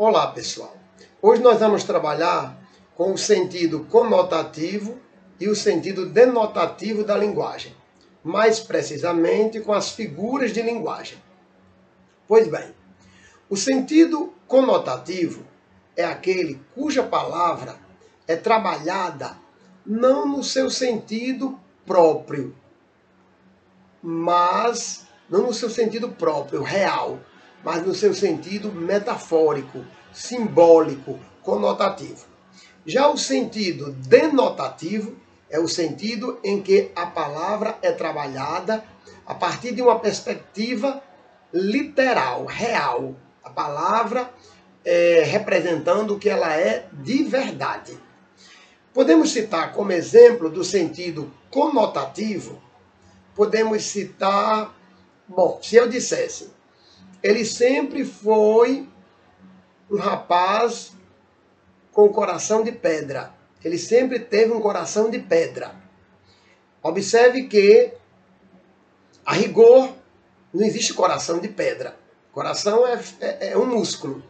Olá, pessoal. Hoje nós vamos trabalhar com o sentido conotativo e o sentido denotativo da linguagem. Mais precisamente com as figuras de linguagem. Pois bem, o sentido conotativo é aquele cuja palavra é trabalhada não no seu sentido próprio, mas não no seu sentido próprio, real, mas no seu sentido metafórico, simbólico, conotativo. Já o sentido denotativo é o sentido em que a palavra é trabalhada a partir de uma perspectiva literal, real. A palavra representando o que ela é de verdade. Podemos citar como exemplo do sentido conotativo, podemos citar, se eu dissesse, ele sempre foi um rapaz com coração de pedra. Ele sempre teve um coração de pedra. Observe que, a rigor, não existe coração de pedra. Coração é um músculo.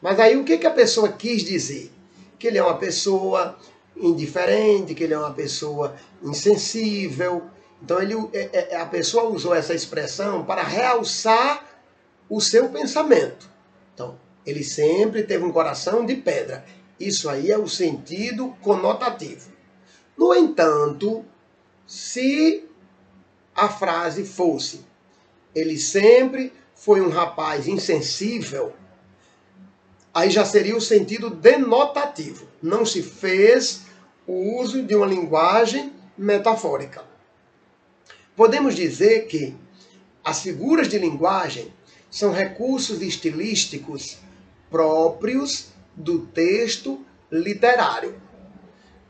Mas aí o que a pessoa quis dizer? Que ele é uma pessoa indiferente, que ele é uma pessoa insensível. Então a pessoa usou essa expressão para realçar o seu pensamento. Então, ele sempre teve um coração de pedra. Isso aí é o sentido conotativo. No entanto, se a frase fosse ele sempre foi um rapaz insensível, aí já seria o sentido denotativo. Não se fez o uso de uma linguagem metafórica. Podemos dizer que as figuras de linguagem são recursos estilísticos próprios do texto literário.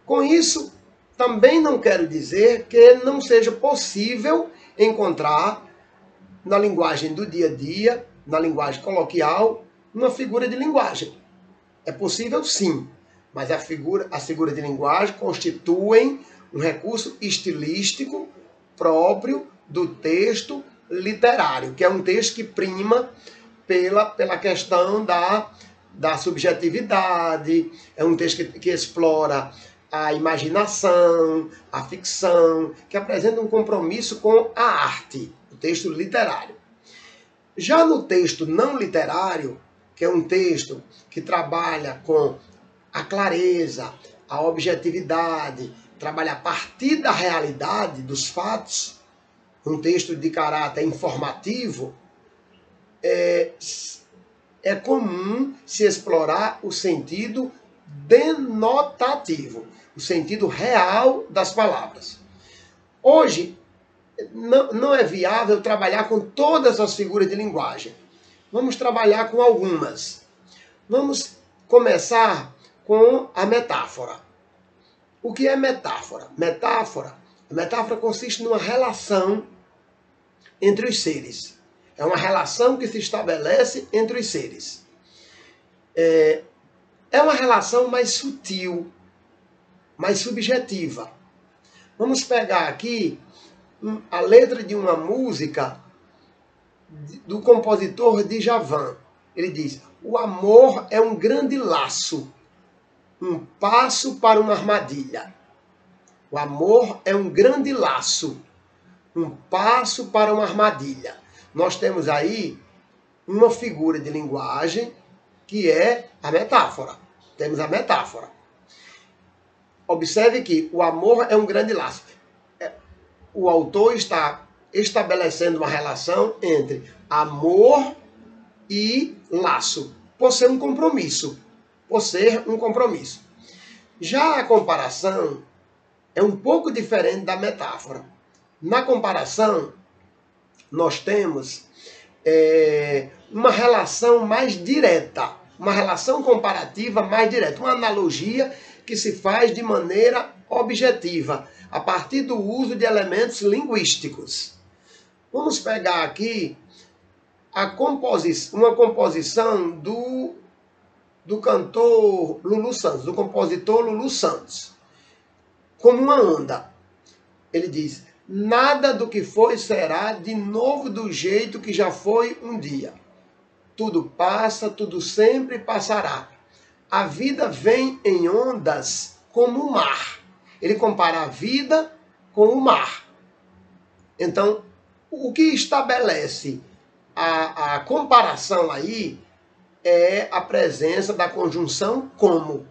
Com isso, também não quero dizer que não seja possível encontrar na linguagem do dia a dia, na linguagem coloquial, uma figura de linguagem. É possível sim, mas as figuras de linguagem constituem um recurso estilístico próprio do texto literário, que é um texto que prima pela questão da subjetividade, é um texto que explora a imaginação, a ficção, que apresenta um compromisso com a arte, o texto literário. Já no texto não literário, que é um texto que trabalha com a clareza, a objetividade, trabalha a partir da realidade, dos fatos, um texto de caráter informativo, é comum se explorar o sentido denotativo, o sentido real das palavras. Hoje, não é viável trabalhar com todas as figuras de linguagem. Vamos trabalhar com algumas. Vamos começar com a metáfora. O que é metáfora? A metáfora consiste numa relação entre os seres. É uma relação que se estabelece entre os seres. É uma relação mais sutil, mais subjetiva. Vamos pegar aqui a letra de uma música do compositor Djavan. Ele diz: o amor é um grande laço, um passo para uma armadilha. O amor é um grande laço, um passo para uma armadilha. Nós temos aí uma figura de linguagem que é a metáfora. Temos a metáfora. Observe que o amor é um grande laço. O autor está estabelecendo uma relação entre amor e laço, por ser um compromisso. Já a comparação é um pouco diferente da metáfora. Na comparação, nós temos uma relação mais direta, uma relação comparativa mais direta, uma analogia que se faz de maneira objetiva, a partir do uso de elementos linguísticos. Vamos pegar aqui uma composição do cantor Lulu Santos, do compositor Lulu Santos. Como uma onda. Ele diz: nada do que foi será de novo do jeito que já foi um dia. tudo passa, tudo sempre passará. A vida vem em ondas como o mar. Ele compara a vida com o mar. Então, o que estabelece a comparação aí é a presença da conjunção como.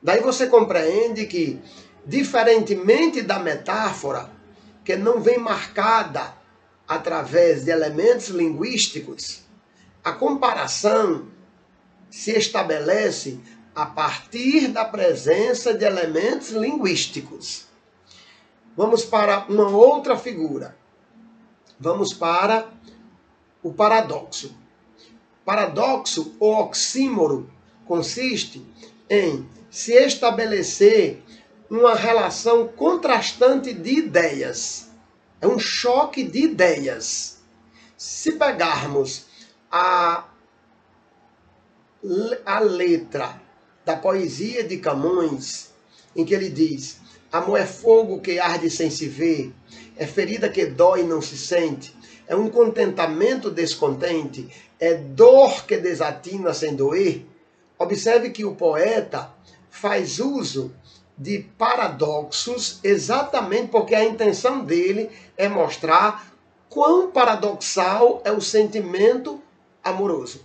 Daí você compreende que, diferentemente da metáfora, que não vem marcada através de elementos linguísticos, a comparação se estabelece a partir da presença de elementos linguísticos. Vamos para uma outra figura. Vamos para o paradoxo. Paradoxo ou oxímoro consiste em se estabelecer uma relação contrastante de ideias. É um choque de ideias. Se pegarmos a letra da poesia de Camões, em que ele diz: amor é fogo que arde sem se ver, é ferida que dói e não se sente, é um contentamento descontente, é dor que desatina sem doer. Observe que o poeta faz uso de paradoxos exatamente porque a intenção dele é mostrar quão paradoxal é o sentimento amoroso.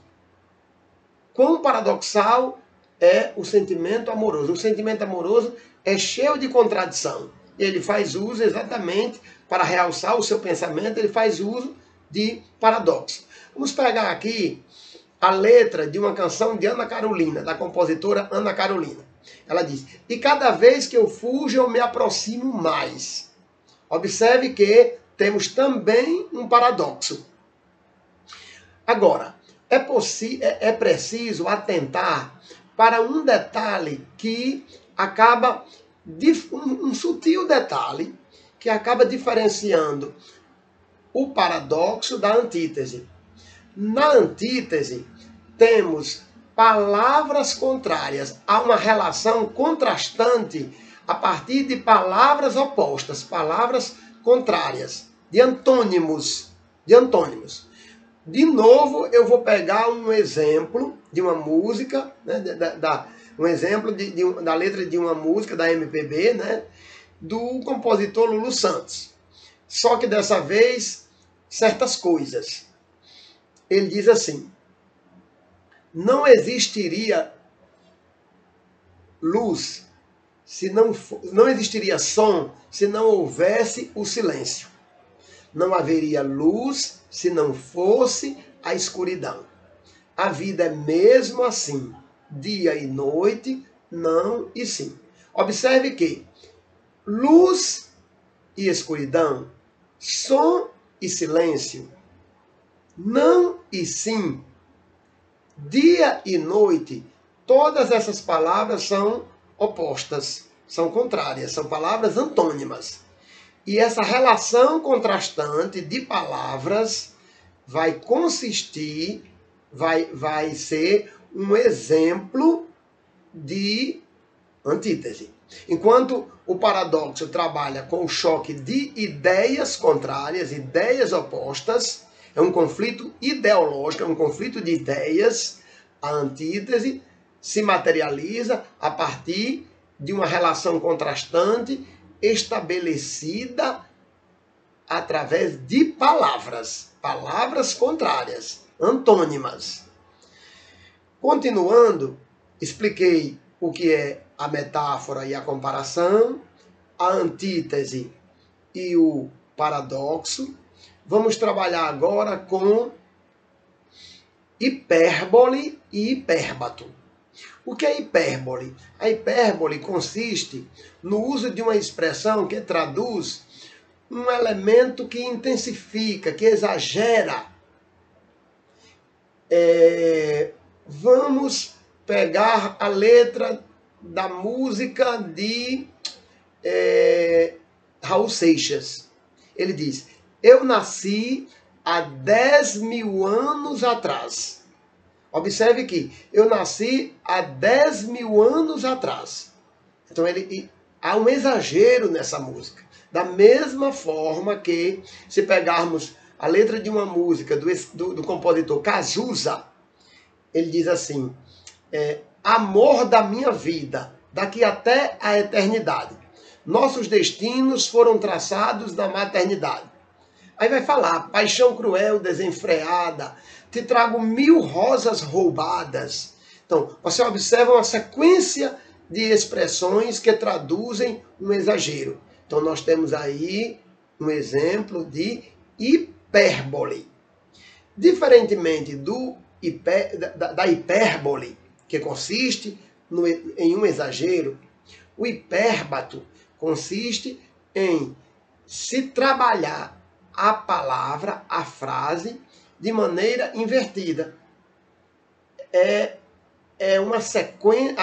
Quão paradoxal é o sentimento amoroso. O sentimento amoroso é cheio de contradição. Ele faz uso exatamente para realçar o seu pensamento, ele faz uso de paradoxo. Vamos pegar aqui a letra de uma canção de Ana Carolina, da compositora Ana Carolina. Ela diz: e cada vez que eu fujo, eu me aproximo mais. Observe que temos também um paradoxo. Agora, é preciso atentar para um detalhe que acaba, um sutil detalhe, que acaba diferenciando o paradoxo da antítese. Na antítese, temos palavras contrárias. Há uma relação contrastante a partir de palavras opostas, palavras contrárias, de antônimos. De novo, eu vou pegar um exemplo de uma música, né, um exemplo da letra de uma música da MPB, né, do compositor Lulu Santos. Só que dessa vez, certas coisas. Ele diz assim: não existiria luz, não existiria som se não houvesse o silêncio. Não haveria luz se não fosse a escuridão. A vida é mesmo assim, dia e noite, não e sim. Observe que luz e escuridão, som e silêncio, não e sim, dia e noite, todas essas palavras são opostas, são contrárias, são palavras antônimas. E essa relação contrastante de palavras vai consistir, vai ser um exemplo de antítese. Enquanto o paradoxo trabalha com o choque de ideias contrárias, ideias opostas, é um conflito ideológico, é um conflito de ideias, a antítese se materializa a partir de uma relação contrastante estabelecida através de palavras, palavras contrárias, antônimas. Continuando, expliquei o que é a metáfora e a comparação, a antítese e o paradoxo. Vamos trabalhar agora com hipérbole e hipérbato. O que é hipérbole? A hipérbole consiste no uso de uma expressão que traduz um elemento que intensifica, que exagera. Vamos pegar a letra da música de Raul Seixas. Ele diz: eu nasci há 10.000 anos atrás. Observe que eu nasci há 10.000 anos atrás. Então há um exagero nessa música. Da mesma forma que, se pegarmos a letra de uma música do compositor Cazuza, ele diz assim, amor da minha vida, daqui até a eternidade. Nossos destinos foram traçados na maternidade. Aí vai falar, paixão cruel, desenfreada, te trago 1000 rosas roubadas. Então, você observa uma sequência de expressões que traduzem um exagero. Então, nós temos aí um exemplo de hipérbole. Diferentemente da hipérbole, que consiste em um exagero, o hipérbato consiste em se trabalhar a palavra, a frase, de maneira invertida. É uma sequência.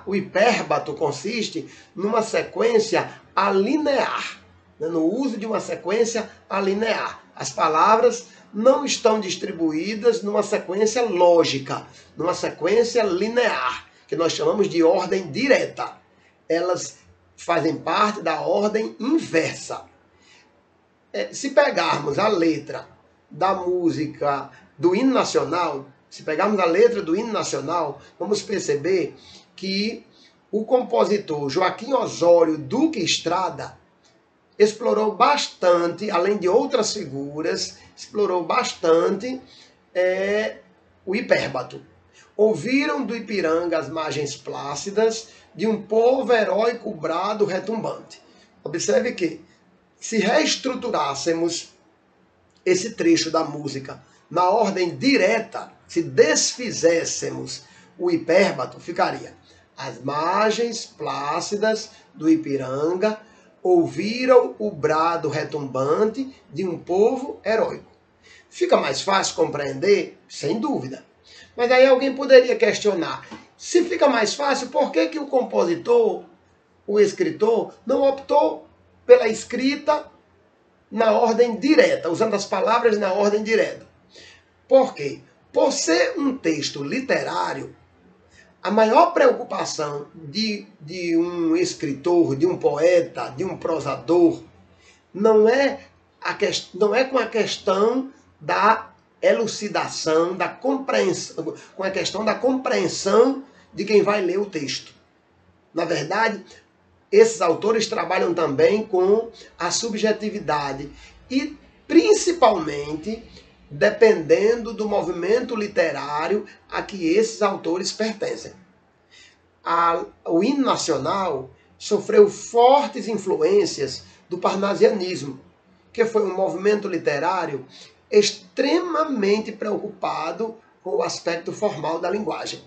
O hipérbato consiste numa sequência alinear, né, no uso de uma sequência alinear. As palavras não estão distribuídas numa sequência lógica, numa sequência linear, que nós chamamos de ordem direta. Elas fazem parte da ordem inversa. Se pegarmos a letra da música do hino nacional, se pegarmos a letra do hino nacional, vamos perceber que o compositor Joaquim Osório Duque Estrada explorou bastante, além de outras figuras, explorou bastante o hipérbato. Ouviram do Ipiranga as margens plácidas de um povo heróico brado retumbante. Observe que, se reestruturássemos esse trecho da música na ordem direta, se desfizéssemos o hipérbato, ficaria: as margens plácidas do Ipiranga ouviram o brado retumbante de um povo heróico. Fica mais fácil compreender? Sem dúvida. Mas aí alguém poderia questionar, se fica mais fácil, por que o compositor, o escritor, não optou pela escrita na ordem direta, usando as palavras na ordem direta? Por quê? Por ser um texto literário, a maior preocupação de um escritor, de um poeta, de um prosador, não é com a questão da elucidação, da compreensão, com a questão da compreensão de quem vai ler o texto. Na verdade, esses autores trabalham também com a subjetividade e, principalmente, dependendo do movimento literário a que esses autores pertencem. O hino nacional sofreu fortes influências do parnasianismo, que foi um movimento literário extremamente preocupado com o aspecto formal da linguagem.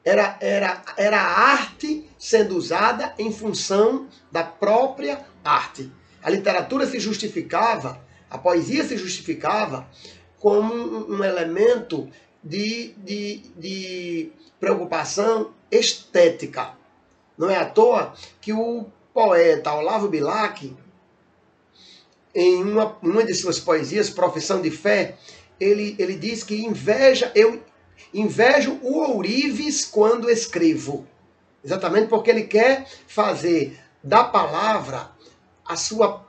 Era a arte sendo usada em função da própria arte. A literatura se justificava, a poesia se justificava como um elemento de preocupação estética. Não é à toa que o poeta Olavo Bilac, em uma de suas poesias, Profissão de Fé, ele diz que eu invejo o ourives quando escrevo. Exatamente porque ele quer fazer da palavra a sua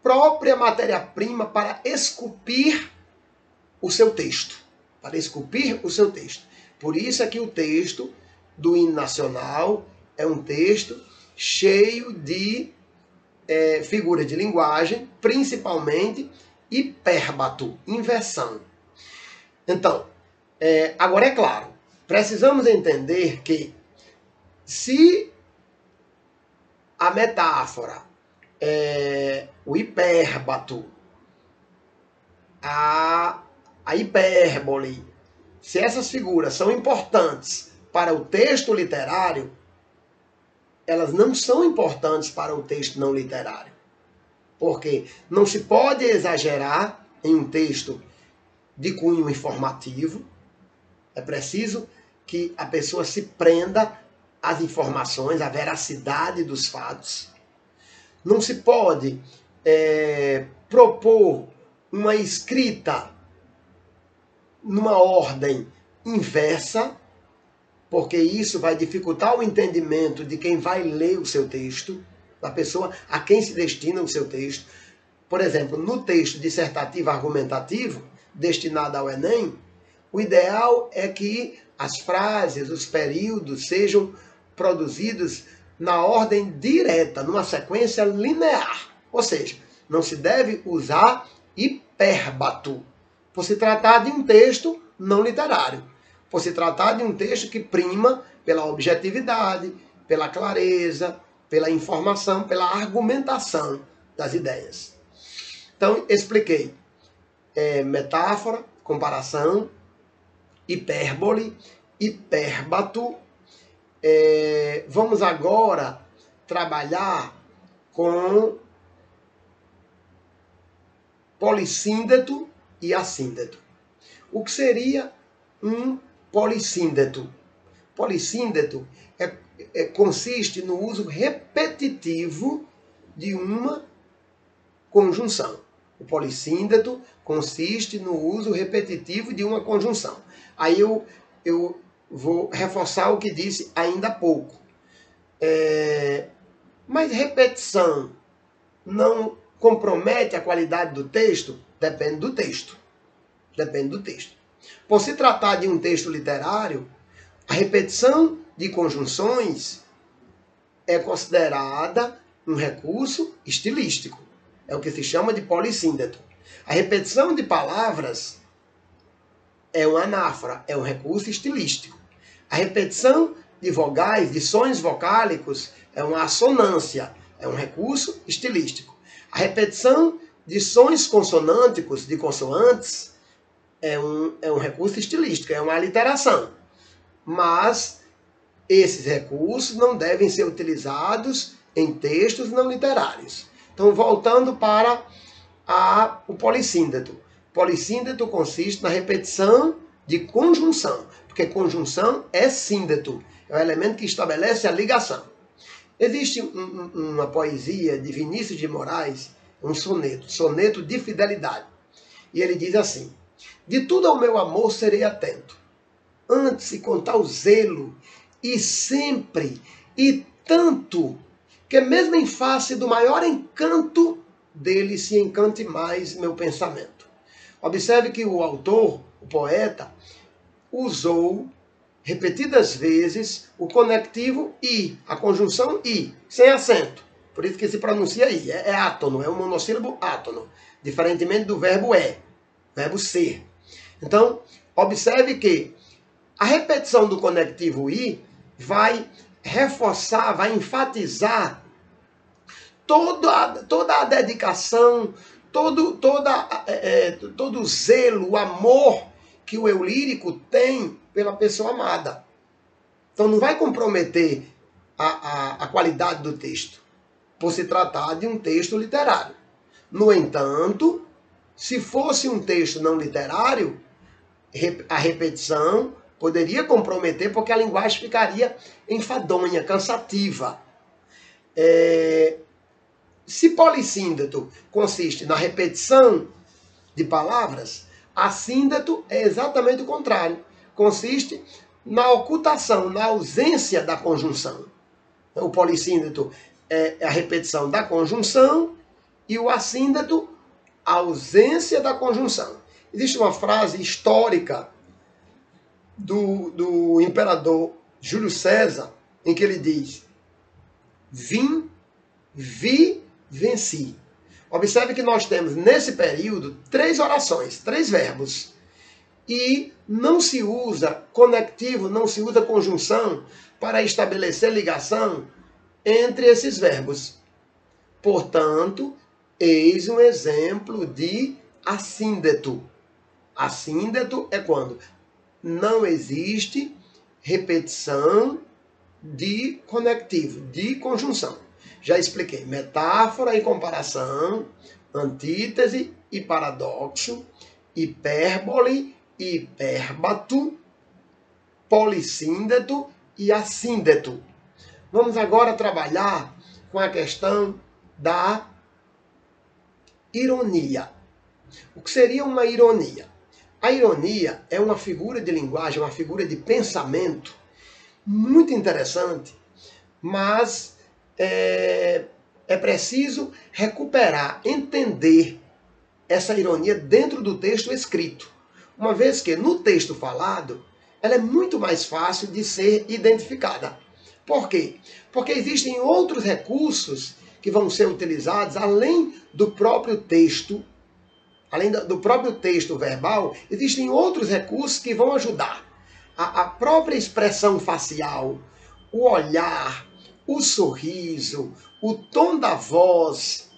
própria matéria-prima para esculpir o seu texto. Para esculpir o seu texto. Por isso é que o texto do hino nacional é um texto cheio de figuras de linguagem, principalmente hipérbato, inversão. Então, agora é claro, precisamos entender que se a metáfora, o hipérbato, a hipérbole, se essas figuras são importantes para o texto literário, elas não são importantes para o texto não literário. Porque não se pode exagerar em um texto de cunho informativo. É preciso que a pessoa se prenda às informações, à veracidade dos fatos. Não se pode propor uma escrita numa ordem inversa, porque isso vai dificultar o entendimento de quem vai ler o seu texto, da pessoa a quem se destina o seu texto. Por exemplo, no texto dissertativo argumentativo, destinado ao Enem, O ideal é que as frases, os períodos sejam produzidos na ordem direta, numa sequência linear. Ou seja, não se deve usar hipérbato, por se tratar de um texto não literário, por se tratar de um texto que prima pela objetividade, pela clareza, pela informação, pela argumentação das ideias. Então, expliquei metáfora, comparação, hipérbole, hipérbato. Vamos agora trabalhar com polissíndeto e assíndeto. O que seria um polissíndeto? Polissíndeto consiste no uso repetitivo de uma conjunção. O polissíndeto consiste no uso repetitivo de uma conjunção. Aí eu vou reforçar o que disse ainda há pouco. Mas repetição não compromete a qualidade do texto? Depende do texto. Depende do texto. Por se tratar de um texto literário, a repetição de conjunções é considerada um recurso estilístico. É o que se chama de polissíndeto. A repetição de palavras é uma anáfora, é um recurso estilístico. A repetição de vogais, de sons vocálicos, é uma assonância, é um recurso estilístico. A repetição de sons consonânticos, de consoantes, é um recurso estilístico, é uma aliteração. Mas esses recursos não devem ser utilizados em textos não literários. Então, voltando para o polissíndeto. Polissíndeto consiste na repetição de conjunção, porque conjunção é síndeto, é o elemento que estabelece a ligação. Existe uma poesia de Vinícius de Moraes, um soneto de fidelidade. E ele diz assim: de tudo ao meu amor serei atento, antes e com tal zelo, e sempre, e tanto, que mesmo em face do maior encanto, dele se encante mais meu pensamento. Observe que o autor, o poeta, usou repetidas vezes o conectivo i, a conjunção i, sem acento. Por isso que se pronuncia i, é átono, é um monossílabo átono, diferentemente do verbo verbo ser. Então, observe que a repetição do conectivo i vai reforçar, vai enfatizar toda a dedicação, todo o zelo, o amor que o eu lírico tem pela pessoa amada. Então não vai comprometer a qualidade do texto, por se tratar de um texto literário. No entanto, se fosse um texto não literário, a repetição poderia comprometer, porque a linguagem ficaria enfadonha, cansativa. Se polissíndeto consiste na repetição de palavras, assíndeto é exatamente o contrário. Consiste na ocultação, na ausência da conjunção. O polissíndeto é a repetição da conjunção e o assíndeto, a ausência da conjunção. Existe uma frase histórica do imperador Júlio César, em que ele diz: vim, vi, venci. Observe que nós temos nesse período 3 orações, 3 verbos. E não se usa conectivo, não se usa conjunção para estabelecer ligação entre esses verbos. Portanto, eis um exemplo de assíndeto. Assíndeto é quando não existe repetição de conectivo, de conjunção. Já expliquei metáfora e comparação, antítese e paradoxo, hipérbole e hipérbato, polissíndeto e assíndeto. Vamos agora trabalhar com a questão da ironia. O que seria uma ironia? A ironia é uma figura de linguagem, uma figura de pensamento muito interessante, mas é preciso recuperar, entender essa ironia dentro do texto escrito. uma vez que no texto falado ela é muito mais fácil de ser identificada. Por quê? Porque existem outros recursos que vão ser utilizados além do próprio texto, além do próprio texto verbal, existem outros recursos que vão ajudar. A própria expressão facial, o olhar, o sorriso, o tom da voz,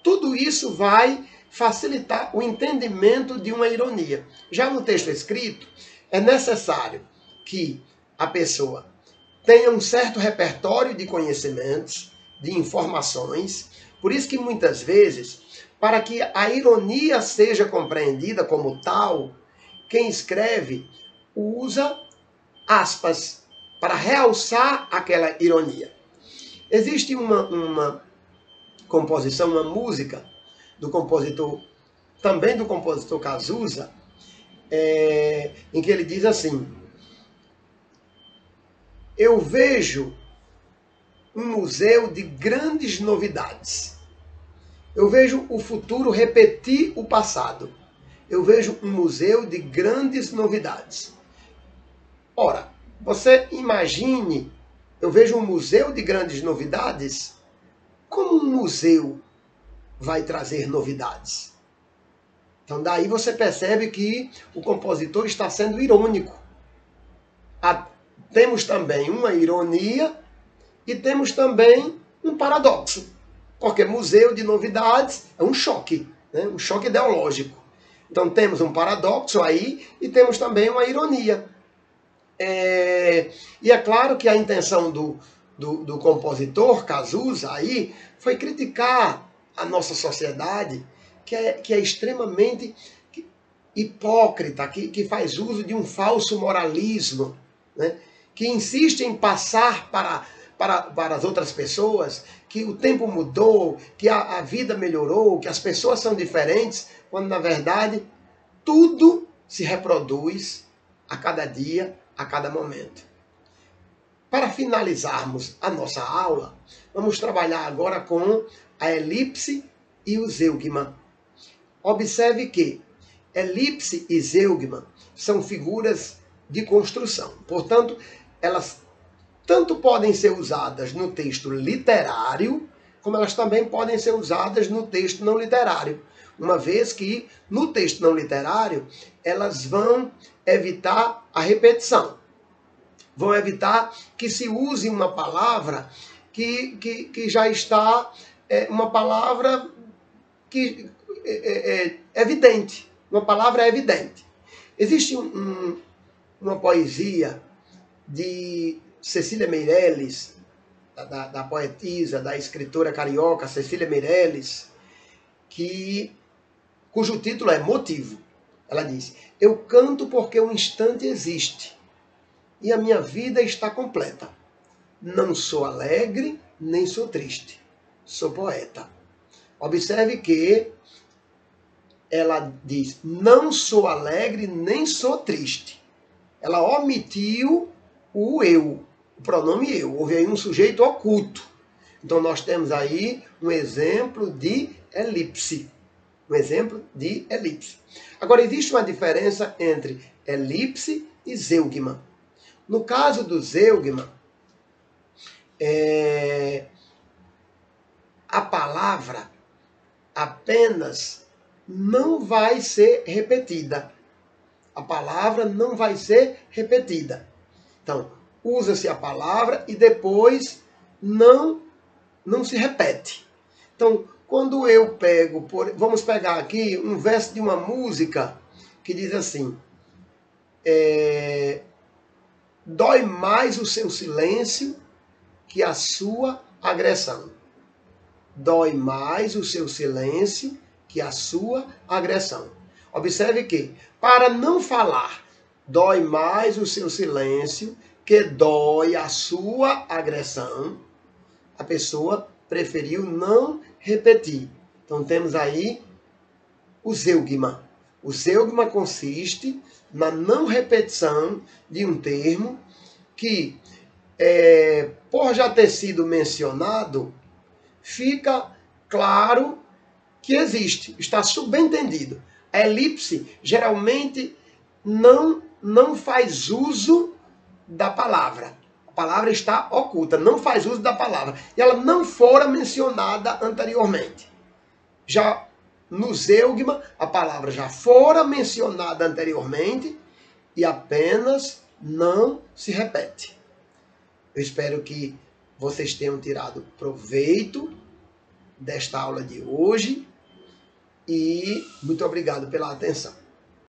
tudo isso vai facilitar o entendimento de uma ironia. Já no texto escrito, é necessário que a pessoa tenha um certo repertório de conhecimentos, de informações. Por isso que muitas vezes, para que a ironia seja compreendida como tal, quem escreve usa aspas para realçar aquela ironia. Existe uma composição, uma música do compositor, também do compositor Cazuza, em que ele diz assim: eu vejo um museu de grandes novidades. Eu vejo o futuro repetir o passado. Eu vejo um museu de grandes novidades. Ora, você imagine, eu vejo um museu de grandes novidades. Como um museu vai trazer novidades? Então daí você percebe que o compositor está sendo irônico. Temos também uma ironia e temos também um paradoxo. Porque museu de novidades é um choque, né? Um choque ideológico. Então temos um paradoxo aí e temos também uma ironia. E é claro que a intenção do compositor Cazuza aí foi criticar a nossa sociedade, que é extremamente hipócrita, que faz uso de um falso moralismo, né? Que insiste em passar para as outras pessoas que o tempo mudou, que a vida melhorou, que as pessoas são diferentes, quando na verdade tudo se reproduz a cada dia, a cada momento. Para finalizarmos a nossa aula, vamos trabalhar agora com a elipse e o zeugma. Observe que elipse e zeugma são figuras de construção. Portanto, elas tanto podem ser usadas no texto literário, como elas também podem ser usadas no texto não literário. Uma vez que, no texto não literário, elas vão evitar a repetição. Vão evitar que se use uma palavra que já está, uma palavra que é evidente. Uma palavra evidente. Existe uma poesia de Cecília Meirelles, da poetisa, da escritora carioca Cecília Meirelles, cujo título é Motivo. Ela diz: eu canto porque o instante existe e a minha vida está completa. Não sou alegre, nem sou triste. Sou poeta. Observe que ela diz: não sou alegre, nem sou triste. Ela omitiu o eu, o pronome eu. Houve aí um sujeito oculto. Então nós temos aí um exemplo de elipse. Um exemplo de elipse. Agora, existe uma diferença entre elipse e zeugma. No caso do zeugma, a palavra apenas não vai ser repetida. A palavra não vai ser repetida. Então, usa-se a palavra e depois não se repete. Então, quando eu pego, vamos pegar aqui um verso de uma música que diz assim: dói mais o seu silêncio que a sua agressão. Dói mais o seu silêncio que a sua agressão. Observe que, para não falar dói mais o seu silêncio que dói a sua agressão, a pessoa preferiu não repetir. Então temos aí o zeugma. O zeugma consiste na não repetição de um termo que, por já ter sido mencionado, fica claro que existe, está subentendido. A elipse geralmente não faz uso da palavra. A palavra está oculta, não faz uso da palavra. E ela não fora mencionada anteriormente. Já no zeugma, a palavra já fora mencionada anteriormente e apenas não se repete. Eu espero que vocês tenham tirado proveito desta aula de hoje e muito obrigado pela atenção.